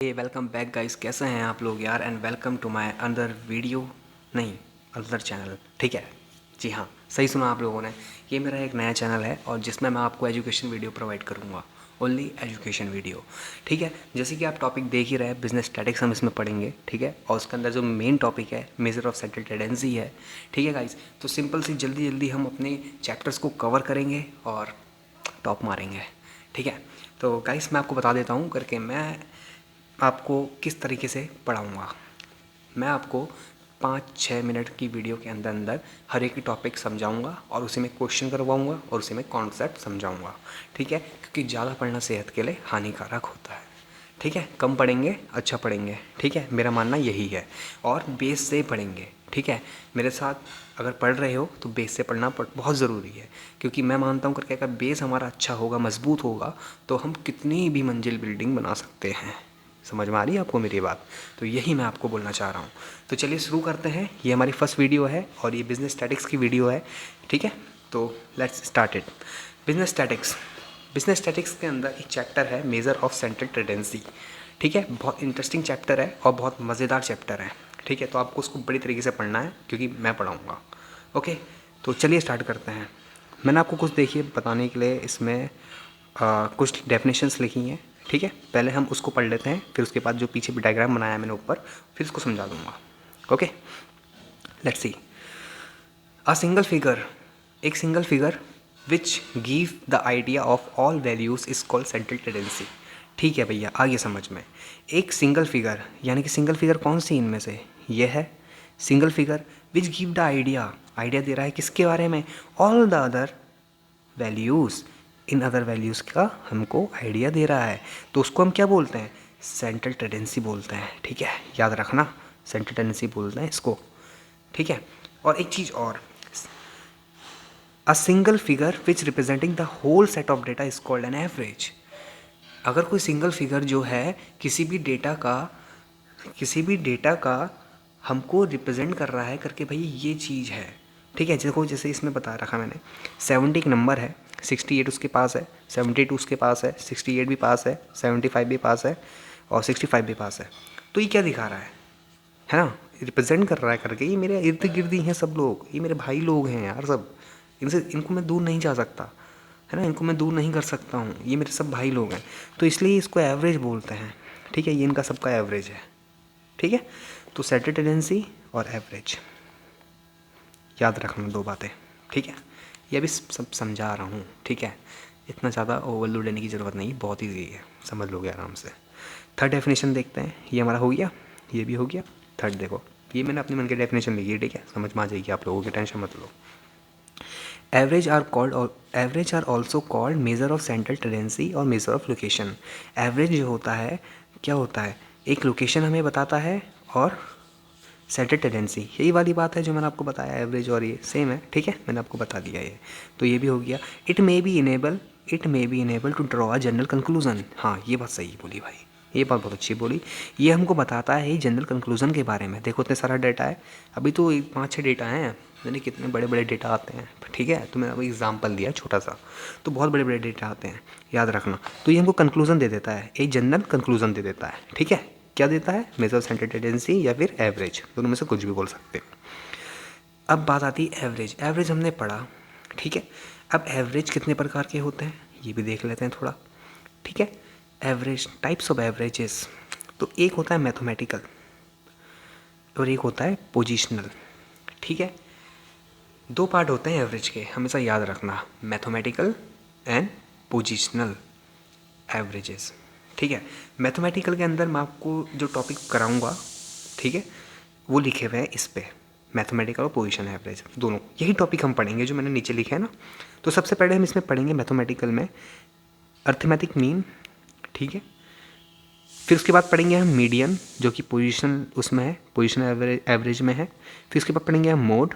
हे welcome back guys, कैसे हैं आप लोग यार। And welcome to my another video, नहीं अनदर चैनल। ठीक है, जी हाँ, सही सुना आप लोगों ने। ये मेरा एक नया चैनल है और जिसमें मैं आपको एजुकेशन वीडियो प्रोवाइड करूँगा, ओनली एजुकेशन वीडियो। ठीक है, जैसे कि आप टॉपिक देख ही रहे हैं, बिजनेस स्टैटिक्स हम इसमें पढ़ेंगे। ठीक है, और उसके अंदर जो मेन टॉपिक है मेजर ऑफ सेंट्रल टेंडेंसी है। ठीक है गाइस, तो सिंपल सी जल्दी जल्दी हम अपने चैप्टर्स को कवर करेंगे और टॉप मारेंगे। ठीक है, तो गाइस मैं आपको बता देता हूँ करके मैं आपको किस तरीके से पढ़ाऊँगा। मैं आपको 5-6 मिनट की वीडियो के अंदर अंदर हर एक टॉपिक समझाऊँगा और उसी में क्वेश्चन करवाऊँगा और उसी में कॉन्सेप्ट समझाऊँगा। ठीक है, क्योंकि ज़्यादा पढ़ना सेहत के लिए हानिकारक होता है। ठीक है, कम पढ़ेंगे अच्छा पढ़ेंगे। ठीक है, मेरा मानना यही है। और बेस से पढ़ेंगे। ठीक है, मेरे साथ अगर पढ़ रहे हो तो बेस से पढ़ना बहुत ज़रूरी है, क्योंकि मैं मानता हूँ करके अगर बेस हमारा अच्छा होगा, मजबूत होगा, तो हम कितनी भी मंजिल बिल्डिंग बना सकते हैं। समझ में आ रही है आपको मेरी बात? तो यही मैं आपको बोलना चाह रहा हूँ। तो चलिए शुरू करते हैं। ये हमारी फर्स्ट वीडियो है और ये बिजनेस स्टैटिक्स की वीडियो है। ठीक है, तो let's start it. Business statics. Business statics के अंदर एक चैप्टर है मेजर ऑफ सेंट्रल टेंडेंसी। ठीक है, बहुत इंटरेस्टिंग चैप्टर है और बहुत मज़ेदार चैप्टर है। ठीक है, तो आपको उसको बड़ी तरीके से पढ़ना है क्योंकि मैं पढ़ाऊँगा। ओके, तो चलिए स्टार्ट करते हैं। मैंने आपको कुछ देखिए बताने के लिए इसमें कुछ डेफिनेशंस लिखी हैं। ठीक है, पहले हम उसको पढ़ लेते हैं, फिर उसके बाद जो पीछे भी डायग्राम बनाया मैंने ऊपर, फिर उसको समझा दूंगा। Okay, let's see. A single figure, एक single figure which give the idea of all values is called central tendency. ठीक है भैया, आगे समझ में। एक सिंगल फिगर, यानी कि सिंगल फिगर कौन सी इनमें से? ये है single figure which give the idea, idea दे रहा है किसके बारे में? All the other values, in other values का हमको आइडिया दे रहा है, तो उसको हम क्या बोलते हैं? सेंट्रल टेंडेंसी बोलते हैं। ठीक है, याद रखना, सेंट्रल टेंडेंसी बोलते हैं इसको। ठीक है, और एक चीज़ और, a single figure which representing the whole set of data is called an average. अगर कोई सिंगल फिगर जो है किसी भी डेटा का हमको रिप्रेजेंट कर रहा है करके, भाई ये चीज़ है। ठीक है, देखो जैसे इसमें बता रखा मैंने, 70 एक नंबर है, 68 उसके पास है, 72 उसके पास है, 68 भी पास है, 75 भी पास है और 65 भी पास है। तो ये क्या दिखा रहा है ना? रिप्रेजेंट कर रहा है करके, ये मेरे इर्द गिर्द ही हैं सब लोग, ये मेरे भाई लोग हैं यार सब। इनको मैं दूर नहीं जा सकता, है ना, इनको मैं दूर नहीं कर सकता हूँ, ये मेरे सब भाई लोग हैं। तो इसलिए इसको एवरेज बोलते हैं। ठीक है, ये इनका सबका एवरेज है। ठीक है, तो सेंट्रल टेंडेंसी और एवरेज याद रखना, दो बातें। ठीक है, ये भी सब समझा रहा हूँ। ठीक है, इतना ज़्यादा ओवरलोड लेने की ज़रूरत नहीं, बहुत ईजी है, समझ लोगे आराम से। थर्ड डेफिनेशन देखते हैं, ये हमारा हो गया, ये भी हो गया। थर्ड देखो, ये मैंने अपने मन की डेफिनेशन लिखी है। ठीक है, समझ में आ जाएगी आप लोगों की, टेंशन मत लो। Average are also called measure of central tendency और मेजर ऑफ लोकेशन। एवरेज जो होता है, क्या होता है? एक लोकेशन हमें बताता है और सेंट्रल टेंडेंसी, यही वाली बात है जो मैंने आपको बताया, एवरेज और ये सेम है। ठीक है, मैंने आपको बता दिया ये, तो ये भी हो गया। It may be enable to draw a general conclusion. हाँ, ये बात सही बोली भाई, ये बात बहुत अच्छी बोली। ये हमको बताता है जनरल कंक्लूजन के बारे में। देखो इतने सारा डेटा है, अभी तो 5-6 डेटा हैं, यानी कितने बड़े बड़े डेटा आते हैं। ठीक है, तो मैंने अभी एग्जाम्पल दिया छोटा सा, तो बहुत बड़े बड़े डेटा आते हैं, याद रखना। तो ये हमको कंक्लूजन दे देता है, एक जनरल कंक्लूजन दे देता है। ठीक है, क्या देता है? मेजर सेंट्रल टेंडेंसी या फिर एवरेज, दोनों में से कुछ भी बोल सकते हैं। अब बात आती है एवरेज। एवरेज हमने पढ़ा, ठीक है। अब एवरेज कितने प्रकार के होते हैं ये भी देख लेते हैं थोड़ा। ठीक है, एवरेज, टाइप्स ऑफ एवरेजेस। तो एक होता है मैथमेटिकल और एक होता है पोजिशनल। ठीक है, दो पार्ट होते हैं एवरेज के, हमेशा याद रखना, मैथमेटिकल एंड पोजिशनल एवरेजेस। ठीक है, मैथमेटिकल के अंदर मैं आपको जो टॉपिक कराऊंगा, ठीक है, वो लिखे हुए हैं इस पे, मैथमेटिकल और पोजीशन एवरेज, दोनों यही टॉपिक हम पढ़ेंगे जो मैंने नीचे लिखे हैं ना। तो सबसे पहले हम इसमें पढ़ेंगे मैथमेटिकल में अर्थमेटिक मीन। ठीक है, फिर उसके बाद पढ़ेंगे हम मीडियन जो कि पोजीशन उसमें है, पोजीशन एवरेज में है। फिर उसके बाद पढ़ेंगे हम मोड।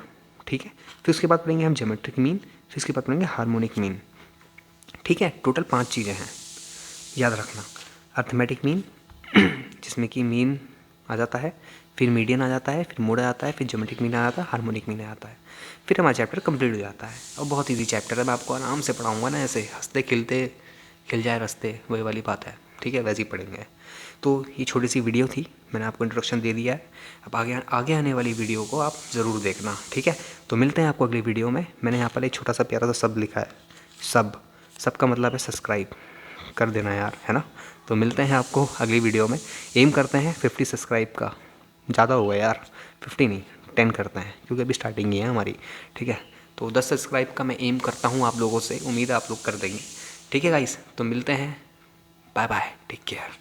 ठीक है, फिर उसके बाद पढ़ेंगे हम ज्योमेट्रिक मीन, फिर उसके बाद पढ़ेंगे हार्मोनिक मीन। ठीक है, टोटल 5 चीज़ें हैं, याद रखना। अर्थमेटिक मीन जिसमें कि मीन आ जाता है, फिर मीडियन आ जाता है, फिर मोड आ जाता है, फिर ज्योमेट्रिक मीन आ जाता है, हार्मोनिक मीन आ जाता है, फिर हमारा चैप्टर कंप्लीट हो जाता है। और बहुत इजी चैप्टर है, मैं आपको आराम से पढ़ाऊँगा ना, ऐसे हंसते खिलते खिल जाए रस्ते, वही वाली बात है। ठीक है, वैसे ही पढ़ेंगे। तो ये छोटी सी वीडियो थी, मैंने आपको इंट्रोडक्शन दे दिया है। अब आगे आने वाली वीडियो को आप ज़रूर देखना, ठीक है। तो मिलते हैं आपको अगली वीडियो में। मैंने यहाँ पर एक छोटा सा प्यारा सा सब लिखा है, सब का मतलब है सब्सक्राइब कर देना यार, है ना। तो मिलते हैं आपको अगली वीडियो में। एम करते हैं 50 सब्सक्राइब का, ज़्यादा हो गया यार, 50 नहीं 10 करते हैं, क्योंकि अभी स्टार्टिंग ही है हमारी, ठीक है। तो 10 सब्सक्राइब का मैं एम करता हूँ आप लोगों से, उम्मीद है आप लोग कर देंगे, ठीक है गाइस। तो मिलते हैं, बाय बाय, टेक केयर।